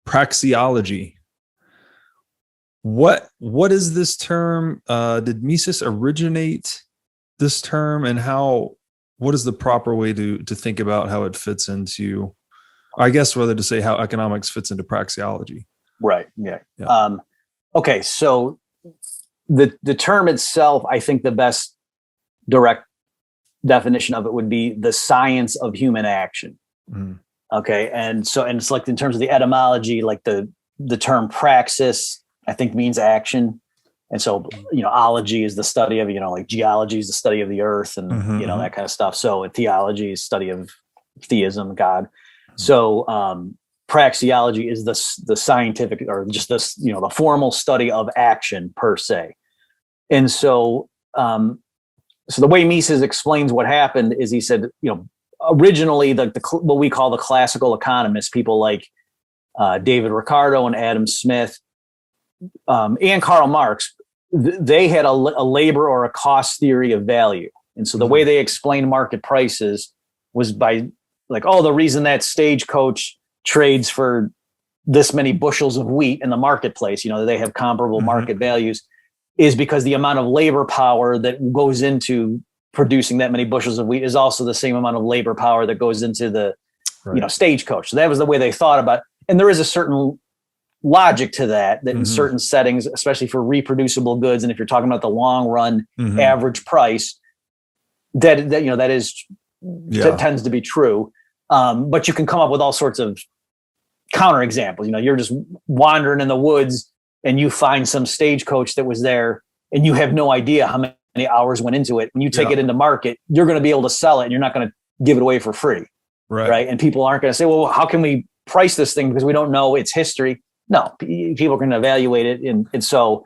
praxeology. What is this term? Did Mises originate this term, and what is the proper way to think about how it fits into, I guess, whether to say how economics fits into praxeology? Right. Yeah. Okay. So the term itself, I think the best direct definition of it would be the science of human action. Mm. Okay. And it's like, in terms of the etymology, like the term praxis, I think, means action. And so, ology is the study of, like geology is the study of the earth and, that kind of stuff. So theology is study of theism, God. So praxeology is the scientific, or just this, the formal study of action per se. And so, so the way Mises explains what happened is, he said, originally what we call the classical economists, people like David Ricardo and Adam Smith, and Karl Marx, they had a labor or a cost theory of value. And so the way they explained market prices was by the reason that stagecoach trades for this many bushels of wheat in the marketplace, they have comparable market values, is because the amount of labor power that goes into producing that many bushels of wheat is also the same amount of labor power that goes into the, stagecoach. So that was the way they thought about it. And there is a certain logic to that in certain settings, especially for reproducible goods. And if you're talking about the long run average price, that tends to be true. But you can come up with all sorts of counterexamples. You're just wandering in the woods and you find some stagecoach that was there and you have no idea how many hours went into it. When you take it into market, you're going to be able to sell it and you're not going to give it away for free. Right. And people aren't going to say, well, how can we price this thing because we don't know its history? No, people are going to evaluate it. And so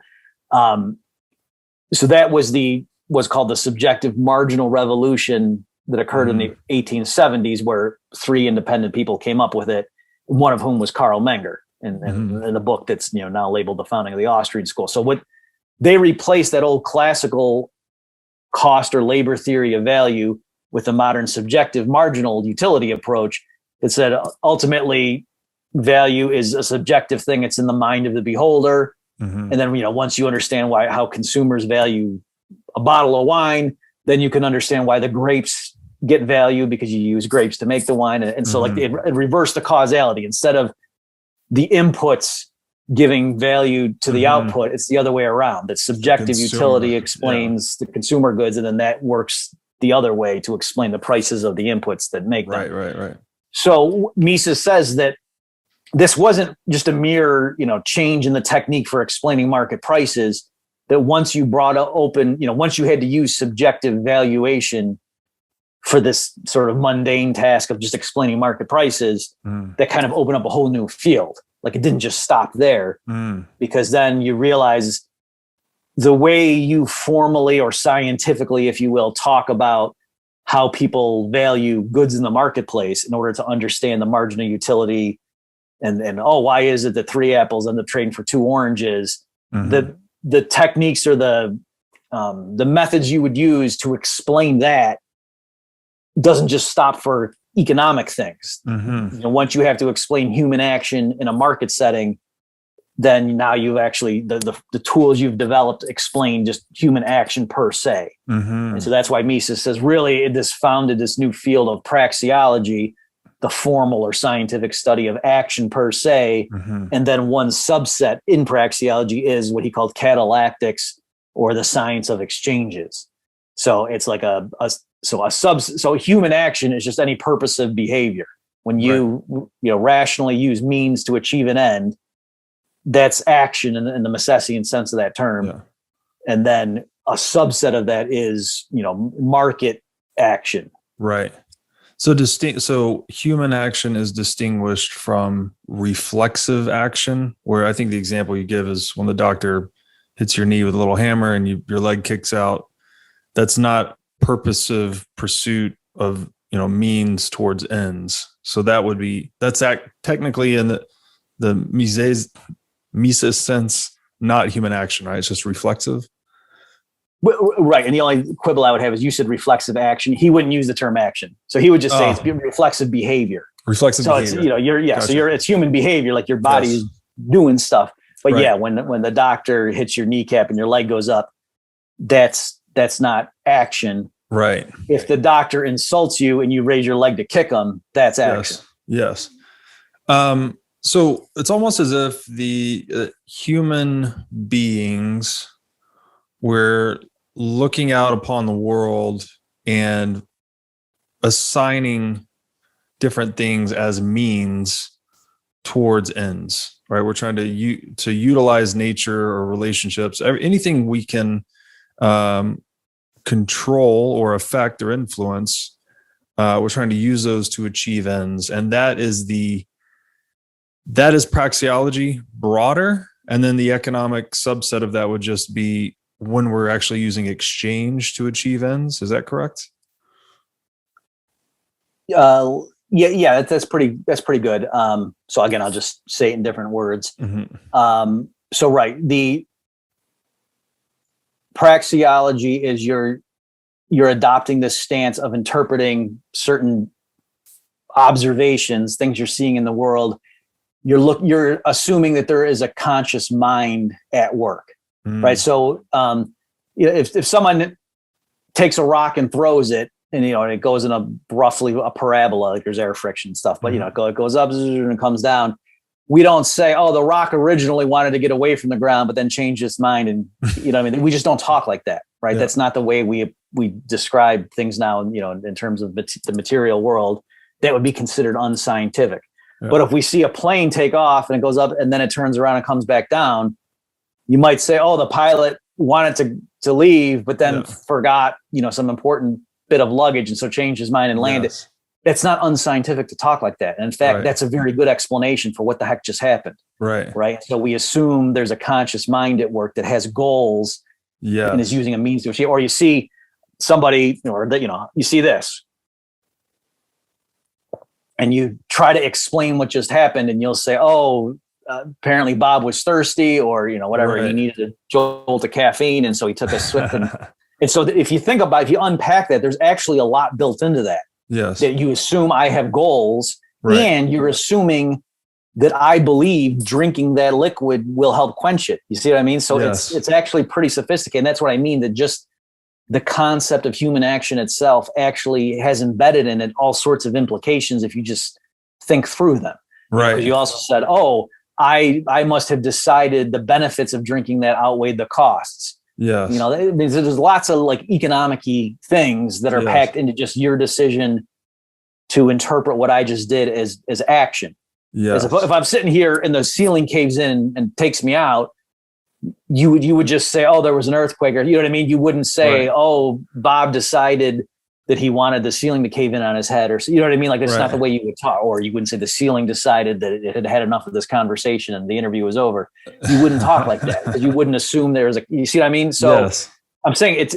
that was called the subjective marginal revolution that occurred in the 1870s, where three independent people came up with it, one of whom was Karl Menger, in the book that's now labeled The Founding of the Austrian School. So what they replaced that old classical cost or labor theory of value with the modern subjective marginal utility approach that said ultimately value is a subjective thing. It's in the mind of the beholder. And then, once you understand how consumers value a bottle of wine, then you can understand why the grapes get value, because you use grapes to make the wine. And so it reversed the causality. Instead of the inputs giving value to the output, it's the other way around. That subjective utility explains the consumer goods, and then that works the other way to explain the prices of the inputs that make them. Right. So Mises says that this wasn't just a mere, change in the technique for explaining market prices, that once you brought open, once you had to use subjective valuation for this sort of mundane task of just explaining market prices, that kind of opened up a whole new field. Like, it didn't just stop there, because then you realize the way you formally or scientifically, if you will, talk about how people value goods in the marketplace in order to understand the marginal utility and why is it that 3 apples end up trading for 2 oranges? The techniques or the methods you would use to explain that doesn't just stop for economic things. Once you have to explain human action in a market setting, then now you've actually the tools you've developed explain just human action per se. And so that's why Mises says really this founded this new field of praxeology, the formal or scientific study of action per se. And then one subset in praxeology is what he called catalactics, or the science of exchanges. So it's like so human action is just any purposive behavior. When you rationally use means to achieve an end, that's action in the Misesian sense of that term. And then a subset of that is, market action. Right. So human action is distinguished from reflexive action, where I think the example you give is when the doctor hits your knee with a little hammer and your leg kicks out. That's not purposive pursuit of, means towards ends. So that's technically in the Mises sense, not human action, right? It's just reflexive. Right. And the only quibble I would have is you said reflexive action. He wouldn't use the term action. So he would just say it's reflexive behavior. Reflexive So behavior. it's, Gotcha. it's human behavior, like your body Yes. is doing stuff. But Right. yeah, when the doctor hits your kneecap and your leg goes up, that's not action. Right. If the doctor insults you and you raise your leg to kick him, that's action. Yes. So it's almost as if the human beings were looking out upon the world and assigning different things as means towards ends, right? We're trying to utilize nature or relationships, anything we can control or affect or influence. We're trying to use those to achieve ends, and that is praxeology broader. And then the economic subset of that would just be when we're actually using exchange to achieve ends. Is that correct? Yeah, that's pretty good. So again, I'll just say it in different words. Mm-hmm. So right, the praxeology is you're adopting this stance of interpreting certain observations, things you're seeing in the world. You're assuming that there is a conscious mind at work, right? So if someone takes a rock and throws it, and it goes in roughly a parabola, like there's air friction stuff, but it goes up and it comes down. We don't say, oh, the rock originally wanted to get away from the ground, but then changed its mind. And we just don't talk like that, right? Yeah. That's not the way we describe things now. In terms of the material world, that would be considered unscientific. Yeah. But if we see a plane take off and it goes up and then it turns around and comes back down, you might say, oh, the pilot wanted to leave, but then forgot, some important bit of luggage, and so changed his mind and landed. Yes. That's not unscientific to talk like that. And in fact, that's a very good explanation for what the heck just happened. Right. So we assume there's a conscious mind at work that has goals and is using a means to achieve. Or you see somebody, you see this, and you try to explain what just happened, and you'll say, oh, apparently Bob was thirsty, or whatever. He needed a jolt of caffeine, and so he took a sip. And so if you unpack that, there's actually a lot built into that. Yes. That you assume I have goals, and you're assuming that I believe drinking that liquid will help quench it. You see what I mean? So it's actually pretty sophisticated. And that's what I mean, that just the concept of human action itself actually has embedded in it all sorts of implications if you just think through them. Right. Because you also said, oh, I must have decided the benefits of drinking that outweighed the costs. Yes. There's lots of like economic-y things that are packed into just your decision to interpret what I just did as action. Yes. If I'm sitting here and the ceiling caves in and takes me out, you would just say, oh, there was an earthquake, or you know what I mean? You wouldn't say, oh, Bob decided that he wanted the ceiling to cave in on his head, or you know what I mean? Like that's not the way you would talk. Or you wouldn't say the ceiling decided that it had had enough of this conversation and the interview was over. You wouldn't talk like that, because you wouldn't assume you see what I mean? So I'm saying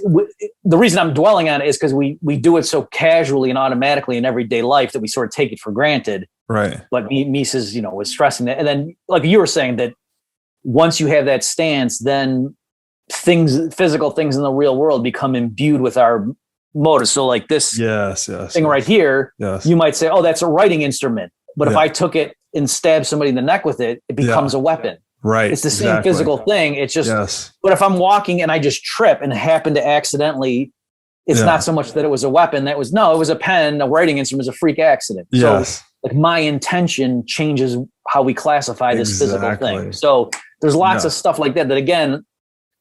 the reason I'm dwelling on it is because we do it so casually and automatically in everyday life that we sort of take it for granted. Right. But Mises, was stressing that. And then like you were saying, that once you have that stance, then physical things in the real world become imbued with our motor. So like this thing right here, you might say, oh, that's a writing instrument. But if I took it and stabbed somebody in the neck with it, it becomes a weapon. Right. It's the same physical thing. It's just, but if I'm walking and I just trip and happen to accidentally, it's not so much that it was a weapon. It was a pen. A writing instrument is a freak accident. So like my intention changes how we classify this physical thing. So there's lots of stuff like that again,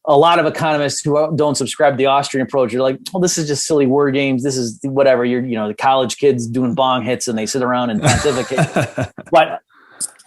a lot of economists who don't subscribe to the Austrian approach are like, well, this is just silly word games. This is whatever. The college kids doing bong hits and they sit around and pontificate. But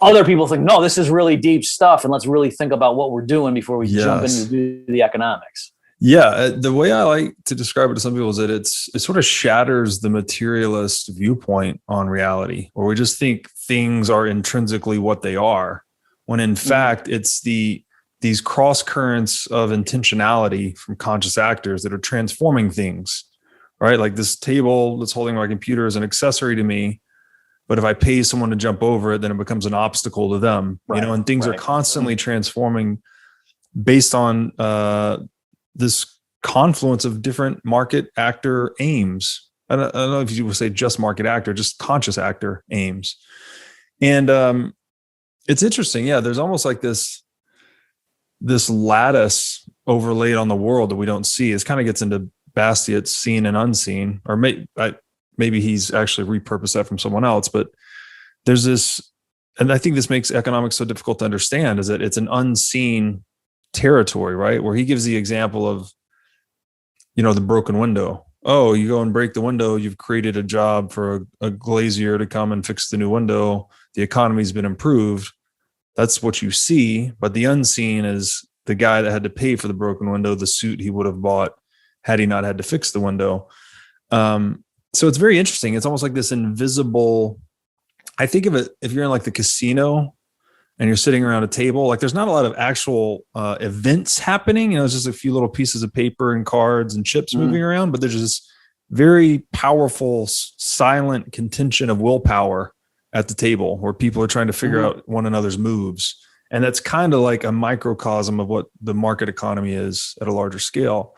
other people think, no, this is really deep stuff, and let's really think about what we're doing before we jump into the economics. Yeah, the way I like to describe it to some people is that it sort of shatters the materialist viewpoint on reality, where we just think things are intrinsically what they are, when in fact it's these cross currents of intentionality from conscious actors that are transforming things, right? Like this table that's holding my computer is an accessory to me, but if I pay someone to jump over it, then it becomes an obstacle to them, and things are constantly transforming based on this confluence of different market actor aims, I don't know if you would say just market actor, just conscious actor aims. And it's interesting. Yeah, there's almost like this lattice overlaid on the world that we don't see. It kind of gets into Bastiat's seen and unseen, or maybe he's actually repurposed that from someone else. But there's this, and I think this makes economics so difficult to understand, is that it's an unseen territory, right? Where he gives the example of, the broken window. Oh, you go and break the window, you've created a job for a glazier to come and fix the new window. The economy's been improved. That's what you see, but the unseen is the guy that had to pay for the broken window, the suit he would have bought had he not had to fix the window. So it's very interesting. It's almost like this invisible. I think of it, if you're in like the casino and you're sitting around a table, like there's not a lot of actual events happening. It's just a few little pieces of paper and cards and chips moving around, but there's this very powerful, silent contention of willpower at the table where people are trying to figure out one another's moves. And that's kind of like a microcosm of what the market economy is at a larger scale.